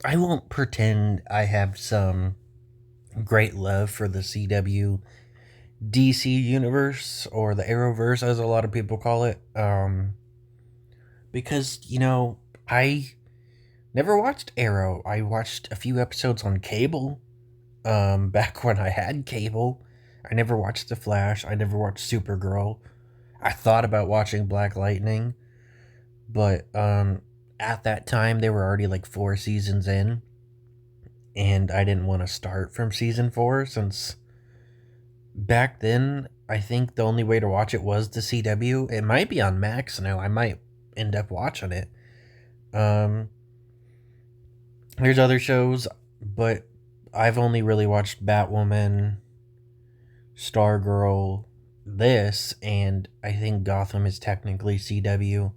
I won't pretend I have some great love for the CW DC universe or the Arrowverse, as a lot of people call it. Because, I never watched Arrow. I watched a few episodes on cable, back when I had cable. I never watched The Flash. I never watched Supergirl. I thought about watching Black Lightning, but at that time they were already like 4 seasons in, and I didn't want to start from season 4 since back then I think the only way to watch it was the CW. It might be on Max now. I might end up watching it. Um, there's other shows, but I've only really watched Batwoman, Stargirl, this, and I think Gotham is technically CW.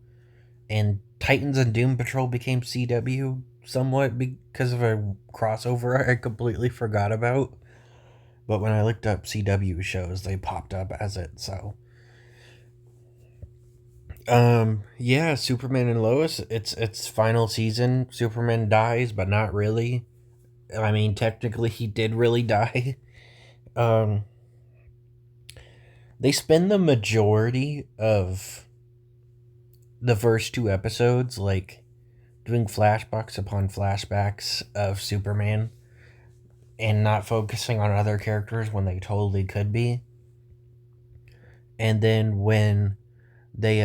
And Titans and Doom Patrol became CW somewhat because of a crossover I completely forgot about. But when I looked up CW shows, they popped up as it. So, yeah, Superman and Lois. It's final season. Superman dies, but not really. I mean, technically, he did really die. Um, they spend the majority of the first 2 episodes like doing flashbacks upon flashbacks of Superman and not focusing on other characters when they totally could be. And then when they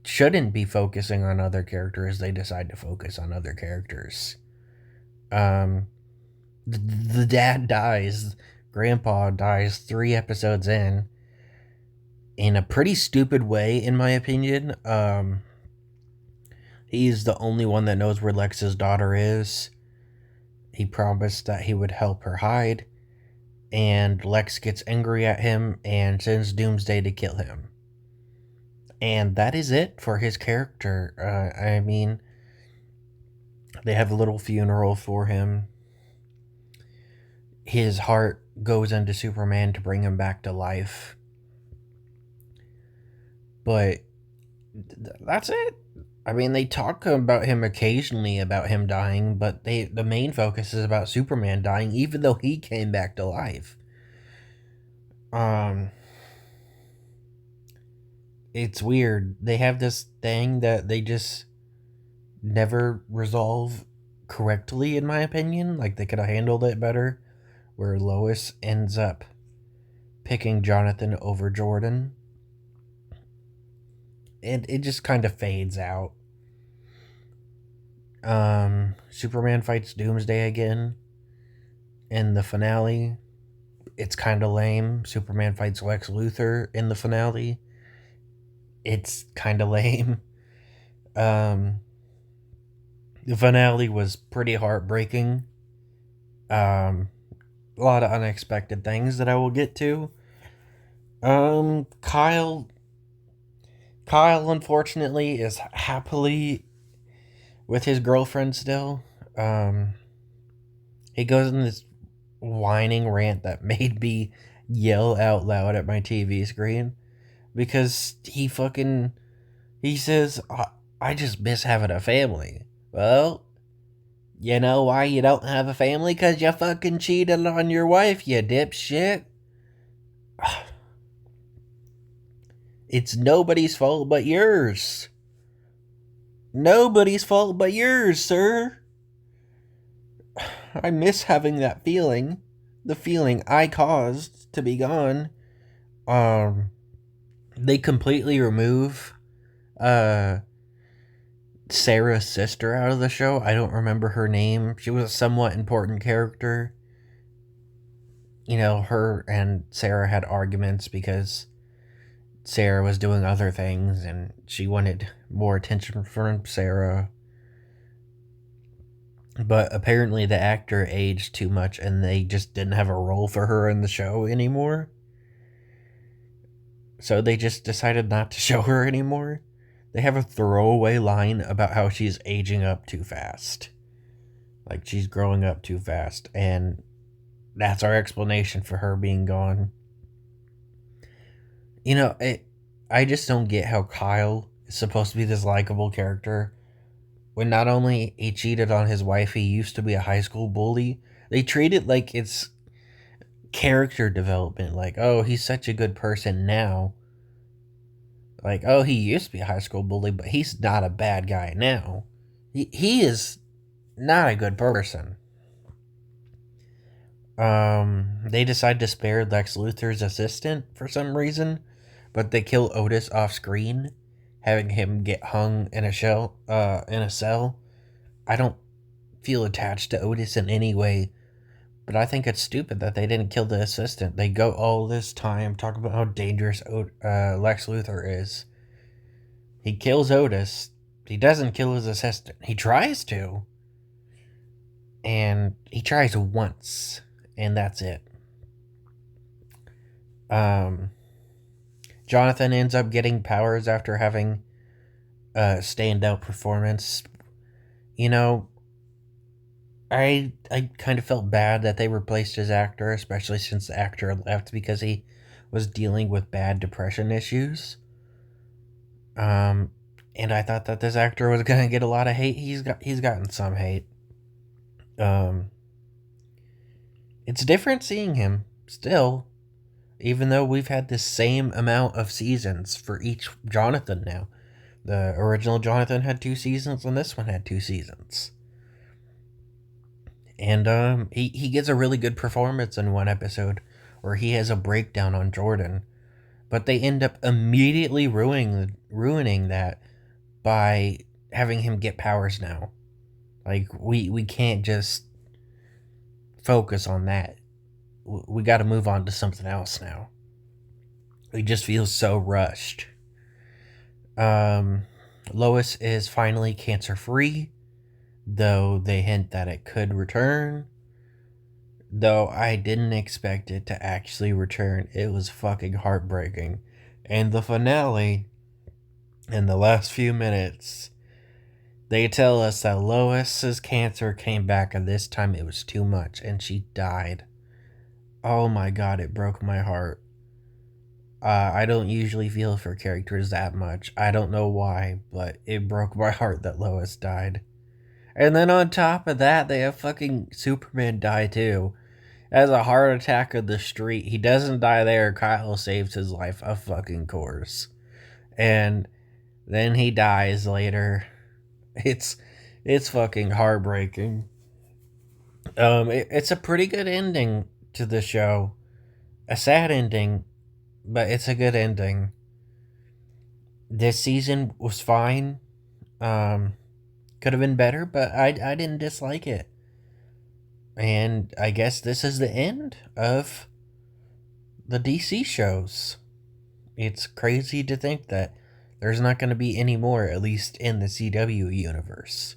shouldn't be focusing on other characters, they decide to focus on other characters. Um the dad dies, grandpa dies 3 episodes in a pretty stupid way in my opinion. He's the only one that knows where Lex's daughter is. He promised that he would help her hide, and Lex gets angry at him and sends Doomsday to kill him. And that is it for his character. I mean, they have a little funeral for him. His heart goes into Superman to bring him back to life. But that's it. I mean, they talk about him occasionally about him dying, but the main focus is about Superman dying, even though he came back to life. Um, it's weird. They have this thing that they just never resolve correctly, in my opinion. Like they could have handled it better, where Lois ends up picking Jonathan over Jordan, and it just kind of fades out. Superman fights Doomsday again in the finale. It's kind of lame. Superman fights Lex Luthor in the finale. It's kind of lame. Um, the finale was pretty heartbreaking. Um, a lot of unexpected things that I will get to. Um, Kyle, Kyle, unfortunately, is happily with his girlfriend still. Um, he goes in this whining rant that made me yell out loud at my TV screen because he says, I just miss having a family. Well, you know why you don't have a family? Because you fucking cheated on your wife, you dipshit. It's nobody's fault but yours. Nobody's fault but yours, sir. I miss having that feeling. The feeling I caused to be gone. Um, they completely remove uh Sarah's sister out of the show. I don't remember her name. She was a somewhat important character. Her and Sarah had arguments because Sarah was doing other things and she wanted more attention from Sarah. But apparently the actor aged too much and they just didn't have a role for her in the show anymore. So they just decided not to show her anymore. They have a throwaway line about how she's aging up too fast. Like she's growing up too fast. And that's our explanation for her being gone. I just don't get how Kyle is supposed to be this likable character when not only he cheated on his wife, he used to be a high school bully. They treat it like it's character development. Like, oh, he's such a good person now. Like, oh, he used to be a high school bully, but he's not a bad guy now. He is not a good person. They decide to spare Lex Luthor's assistant for some reason, but they kill Otis off screen, having him get hung in in a cell. I don't feel attached to Otis in any way, but I think it's stupid that they didn't kill the assistant. They go all this time talking about how dangerous Lex Luthor is. He kills Otis. He doesn't kill his assistant. He tries to, and he tries once, and that's it. Um, Jonathan ends up getting powers after having a standout performance. You know, I kind of felt bad that they replaced his actor, especially since the actor left because he was dealing with bad depression issues. Um, and I thought that this actor was gonna get a lot of hate. He's gotten some hate. Um, it's different seeing him still, even though we've had the same amount of seasons for each Jonathan now. The original Jonathan had 2 seasons, and this one had 2 seasons. And he gets a really good performance in one episode where he has a breakdown on Jordan, but they end up immediately ruining that by having him get powers now. Like we can't just focus on that. We got to move on to something else now. It just feels so rushed. Um, Lois is finally cancer free, though they hint that it could return. Though I didn't expect it to actually return. It was fucking heartbreaking. And the finale, in the last few minutes, they tell us that Lois's cancer came back and this time it was too much and she died. Oh my god, it broke my heart. I don't usually feel for characters that much. I don't know why, but it broke my heart that Lois died. And then on top of that, they have fucking Superman die too. Has a heart attack in the street. He doesn't die there. Kyle saves his life, of fucking course. And then he dies later. It's fucking heartbreaking. It's a pretty good ending to the show. A sad ending, but it's a good ending. This season was fine. Could have been better, but I didn't dislike it. And I guess this is the end of the DC shows. It's crazy to think that there's not going to be any more, at least in the CW universe.